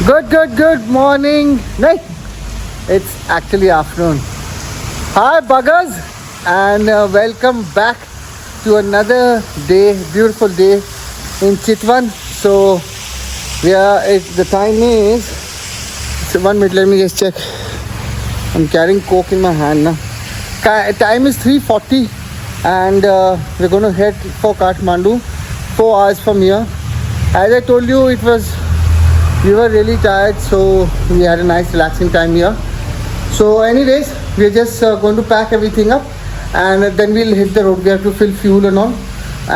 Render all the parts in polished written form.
Good morning. No, it's actually afternoon. Hi, buggers, and welcome back to another day, beautiful day in Chitwan. So, the time is. So 1 minute, let me just check. I'm carrying Coke in my hand now. Time is 3:40, and we're going to head for Kathmandu, 4 hours from here. As I told you, we were really tired, so we had a nice relaxing time here. So anyways, we're just going to pack everything up, and then we'll hit the road. We have to fill fuel and all,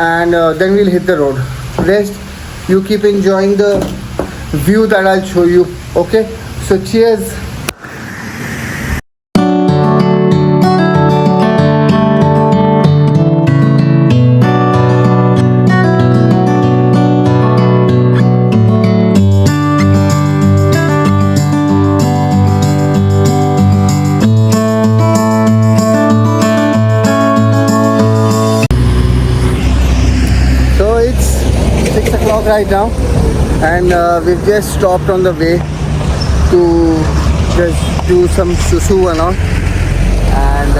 and then we'll hit the road. Rest, you keep enjoying the view that I'll show you. Okay, so cheers. Right now, and we've just stopped on the way to just do some susu and all, and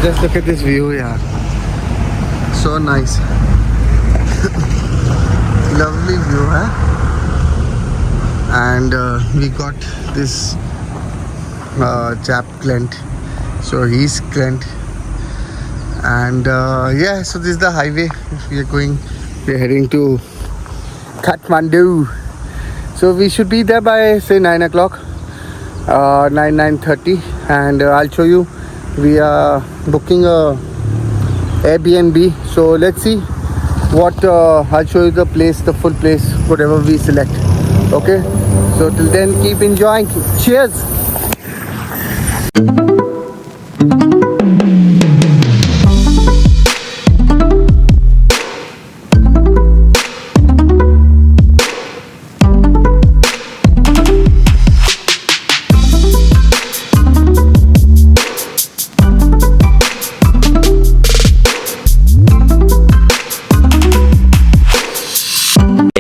just look at this view. Yeah, so nice. Lovely view, huh? And we got this chap Clint, so he's Clint, and yeah, so this is the highway. We're heading to Kathmandu. So we should be there by say 9 o'clock, 9:30, and I'll show you. We are booking a Airbnb. So let's see what I'll show you the place, the full place, whatever we select. Okay. So till then, keep enjoying. Cheers.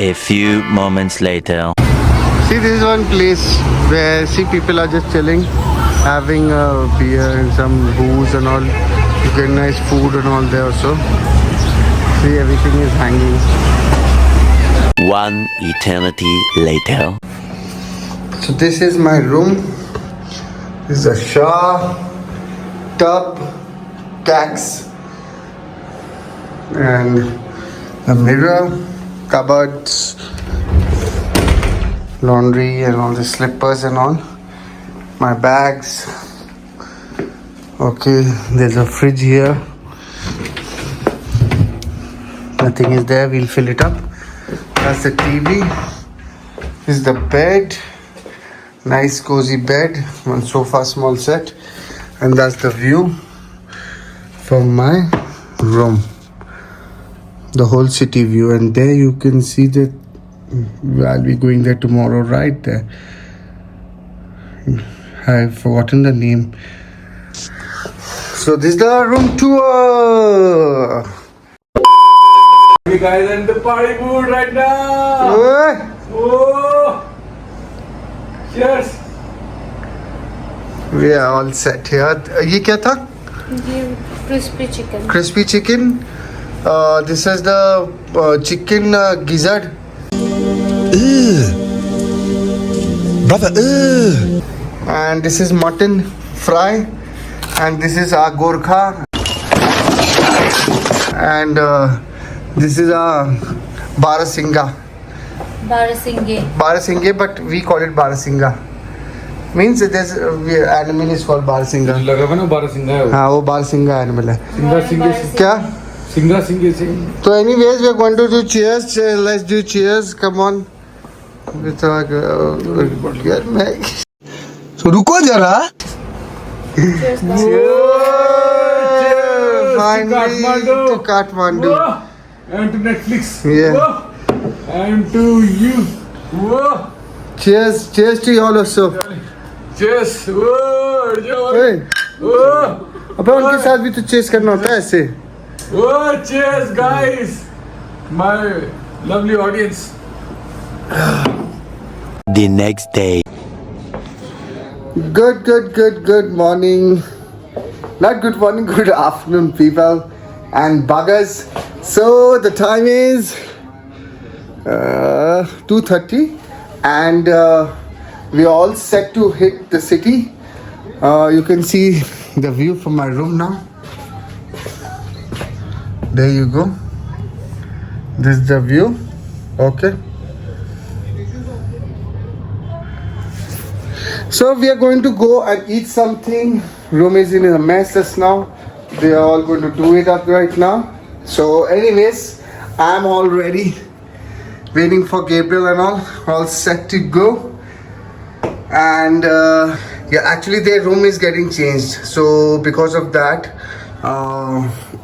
A few moments later. See, this is one place where people are just chilling, having a beer and some booze and all. You get nice food and all there also. See, everything is hanging. One eternity later. So this is my room. This is a shower, tub, tax, and a mirror, cupboards, laundry and all the slippers and all, my bags. Okay, there's a fridge here. Nothing is there, we'll fill it up. That's the TV. This is the bed. Nice cozy bed, one sofa, small set, and that's the view from my room. The whole city view, and there you can see that I'll be going there tomorrow, right there. I've forgotten the name. So this is the room tour. You guys are in the party mood right now. Hey. Oh, cheers. We are all set here. ये क्या था? ये crispy chicken. Crispy chicken. This is the chicken gizzard. Brother, And this is mutton fry. And this is our gorkha. And this is our barasinga. Barasinge, but we call it barasinga. Means there's animal is called barasinga. लगा हुआ ना बारहसिंगा है वो। हाँ वो barasinga animal है. सिंगा क्या? सिंगा सिंगे से। So anyways, we're going to do cheers. Let's do cheers. Come on. It's like तो रुको जरा. Finally to Kathmandu. Whoa. And to Netflix. Yeah. Whoa. And to you. Whoa. Cheers to you all also. Cheers. Whoa. Hey, Whoa. अबे उनके साथ भी तो chess करना होता है ऐसे. Whoa. Cheers, guys. My lovely audience. The next day. Good morning. Not good morning, good afternoon, people and buggers. So the time is 2:30 and we are all set to hit the city. You can see the view from my room now. There you go. This is the view. Okay. So we are going to go and eat something. Room is in a mess just now. They are all going to do it up right now. So anyways, I'm all ready. Waiting for Gabriel and all set to go. And yeah, actually their room is getting changed. So because of that,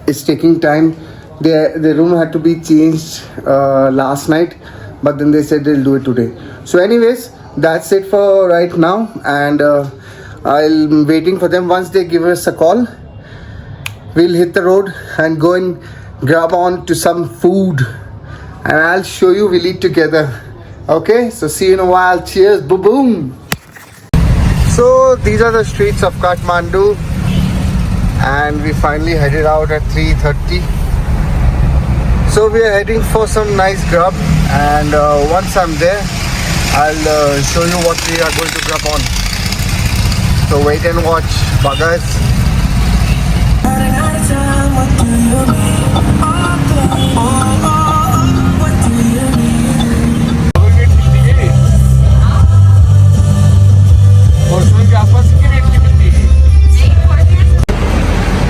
it's taking time. The room had to be changed last night, but then they said they'll do it today. So anyways, that's it for right now, and I'm waiting for them. Once they give us a call, we'll hit the road and go and grab on to some food, and I'll show you. We'll eat together. Okay, so see you in a while. Cheers. Boom boom. So these are the streets of Kathmandu, and we finally headed out at 3:30. So we are heading for some nice grub, and once I'm there, I'll show you what we are going to grab on. So wait and watch, buggers.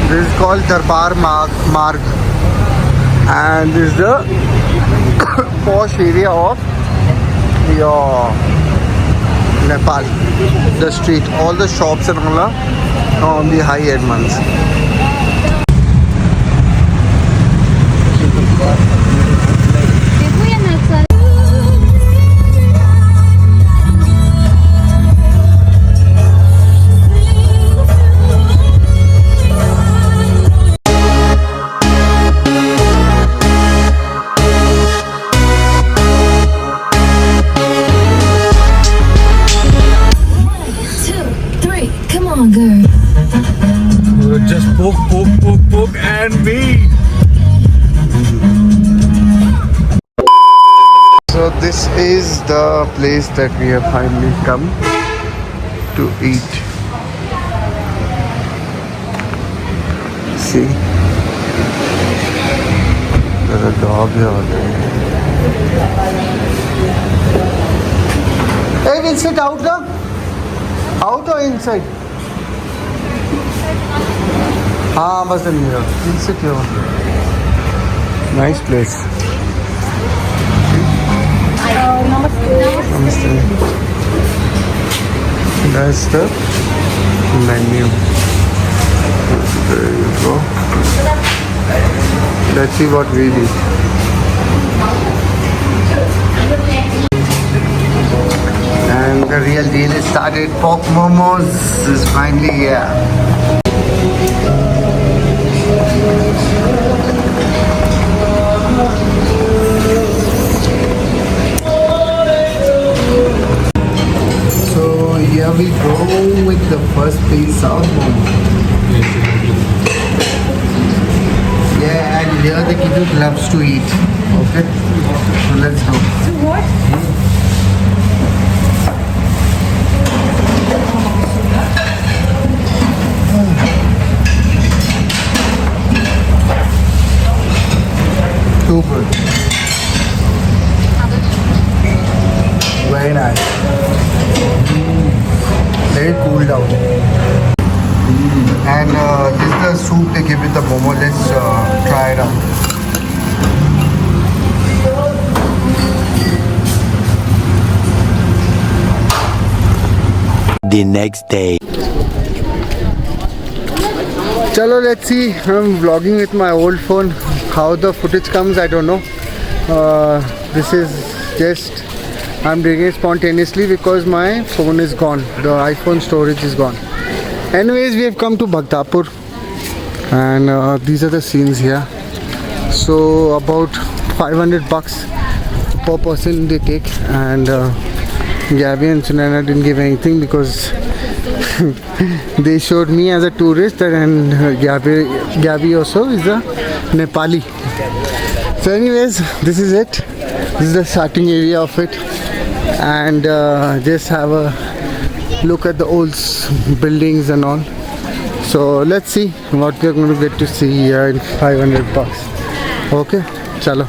This is called Darbar Marg, and this is the posh area of your Nepal. The street, all the shops and all are on the high end ones. Just poke and beat. So this is the place that we have finally come to eat. See, there's a dog here already. Hey, we'll sit out now. Out or inside? Bas the mirror. We'll sit here. Nice place. Namaste. That's the menu. There you go. Let's see what we eat. And the real deal is started. Pork momos is finally here. So here we go with the first place, South Momo. Yeah, and here they give you gloves to eat. Okay, so let's go. So what? Too good. Very nice. Very cool down. And this is the soup they give with the momo. Let's try it out. The next day. Chalo, let's see. I'm vlogging with my old phone. How the footage comes, I don't know. This is just, I'm doing it spontaneously because my phone is gone. The iPhone storage is gone. Anyways, we have come to Bhaktapur, and these are the scenes here. So about $500 per person they take, and Gabby and Sunana didn't give anything because they showed me as a tourist, and Gabby also is a Nepali. So anyways, this is it. This is the starting area of it, and just have a look at the old buildings and all. So let's see what we're going to get to see here in 500 bucks. Okay, chalo.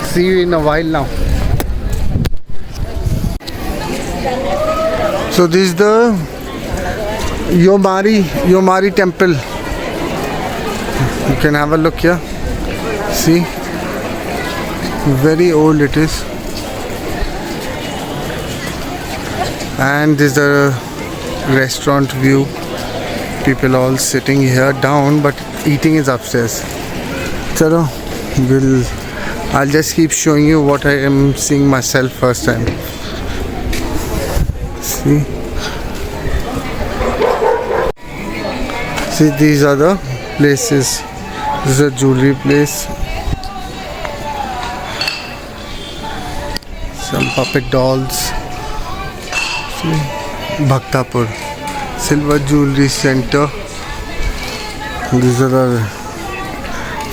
See you in a while now. So this is the Yomari temple. You can have a look here. See, very old it is. And this is the restaurant view. People all sitting here down, but eating is upstairs. Chalo, I'll just keep showing you what I am seeing myself first time. See, these are the places. This is a jewelry place. Some puppet dolls. See, Bhaktapur Silver Jewelry Center. These are the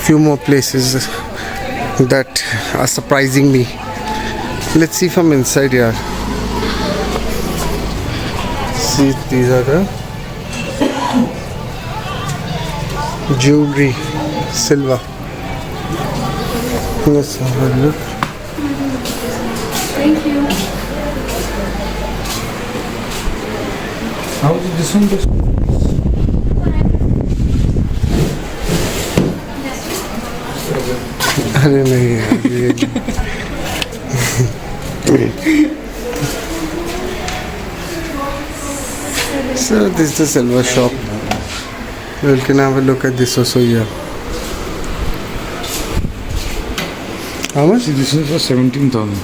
few more places that are surprising me. Let's see from inside here. See, these are the jewelry, silver. Let's have a look. Thank you. How did this one अरे नहीं यार ये So this is the silver shop. You can have a look at this also here. How much? This is for 17,000.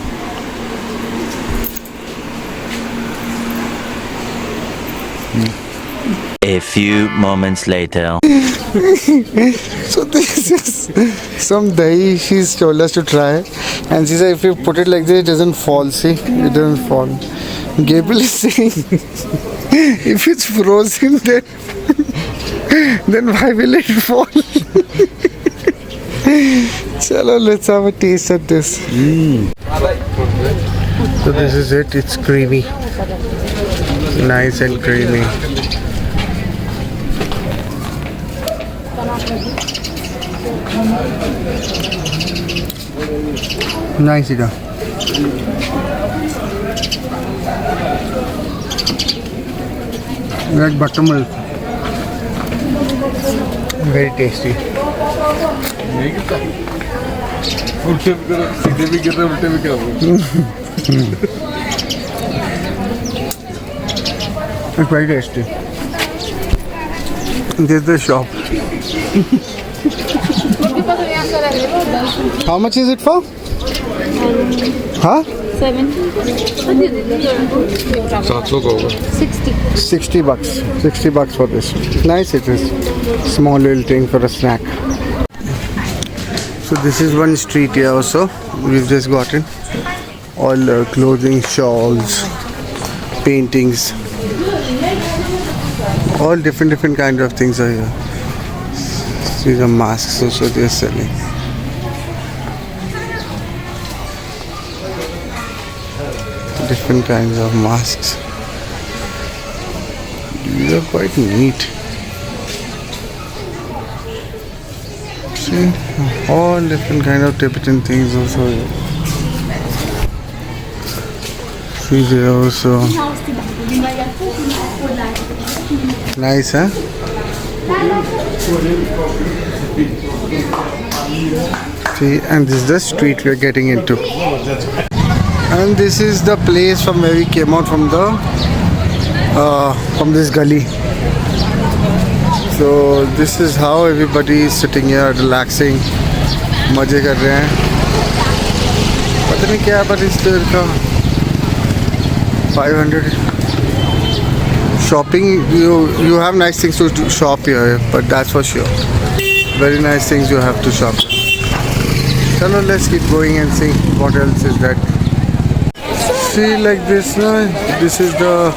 A few moments later. So this is some dahi she's told us to try, and she said if you put it like this, it doesn't fall. See, it doesn't fall. Gabriel is saying if it's frozen, then why will it fall? Chalo, let's have a taste of this. So this is it. It's creamy, nice and creamy. Nice ida. Like buttermilk. Very tasty. उल्टे भी करो, सीधे भी गिर रहे, उल्टे भी करो. It's very tasty. This is the shop. How much is it for? Huh? 700 का होगा. 60 bucks. 60 bucks for this. Nice it is. Small little thing for a snack. So this is one street here also. We've just gotten all clothing, shawls, paintings. All different kinds of things are here. These are masks also they are selling. Different kinds of masks. These are quite neat. See, all different kind of Tibetan things also here. See there also. Nice, huh? See, and this is the street we are getting into. And this is the place from where we came out from this gully. So this is how everybody is sitting here relaxing, मजे कर रहे हैं. पता नहीं क्या पर इस तरह का 500 shopping. You have nice things to shop here, but that's for sure. Very nice things you have to shop. So now let's keep going and see what else is that. see like this now. This is the.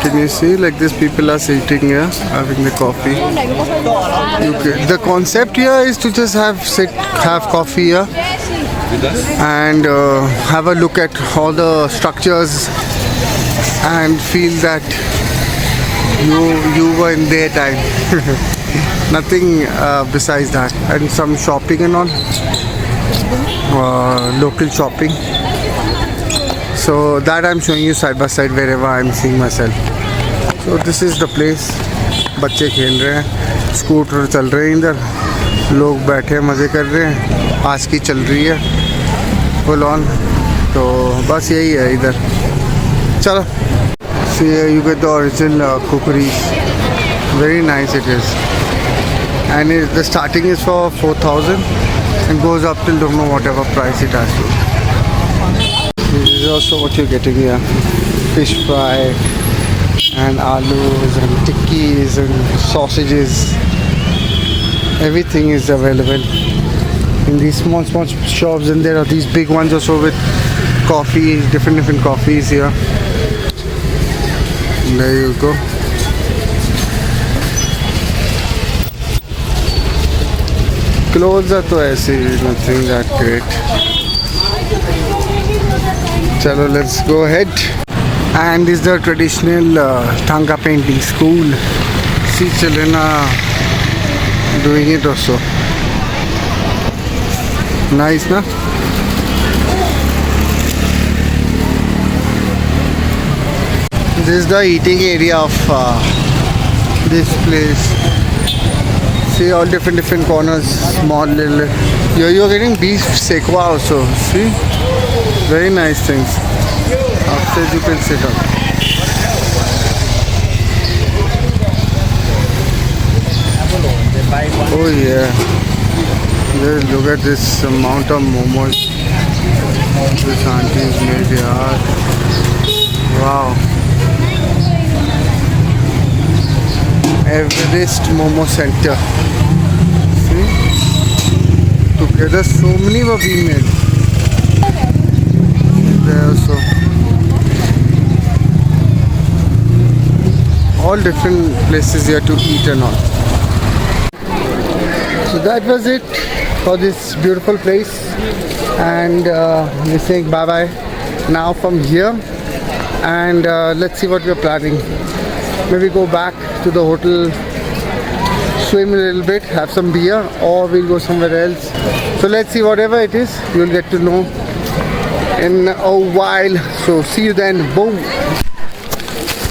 Can you see like this? People are sitting here having the coffee. The concept here is to just have coffee here and have a look at all the structures and feel that you were in their time. Nothing besides that, and some shopping and all, local shopping. So that I'm showing you side by side wherever I'm seeing myself. So this is the place. बच्चे खेल रहे हैं, scooter चल रहे हैं इधर, लोग बैठे मज़े कर रहे हैं, आज की चल रही है फुल ऑन. तो बस यही है इधर. चलो. See you get the original cookeries. Very nice it is. And the starting is for 4,000 and goes up till don't know whatever price it has to. This is also what you're getting here. Fish fry and alus and tikkis and sausages. Everything is available in these small shops, and there are these big ones also with coffee, different coffees here. And there you go. Clothes are to ऐसे nothing that great. Chalo, let's go ahead. And this is the traditional Thanga painting school. See Chelena doing it also. Nice, na? This is the eating area of this place. See all different corners, small little. You're getting beef sekwa also. See, very nice things. Upstairs you can sit up. Oh yeah. Just look at this amount of momos this auntie's made here. Wow. Everest Momo Center. See? Together so many were being made. There also. All different places here to eat and all. So that was it for this beautiful place. And we're saying bye bye now from here. And let's see what we're planning. Maybe go back to the hotel, swim a little bit, have some beer, or we'll go somewhere else. So let's see, whatever it is, you'll get to know in a while. So see you then. Boom.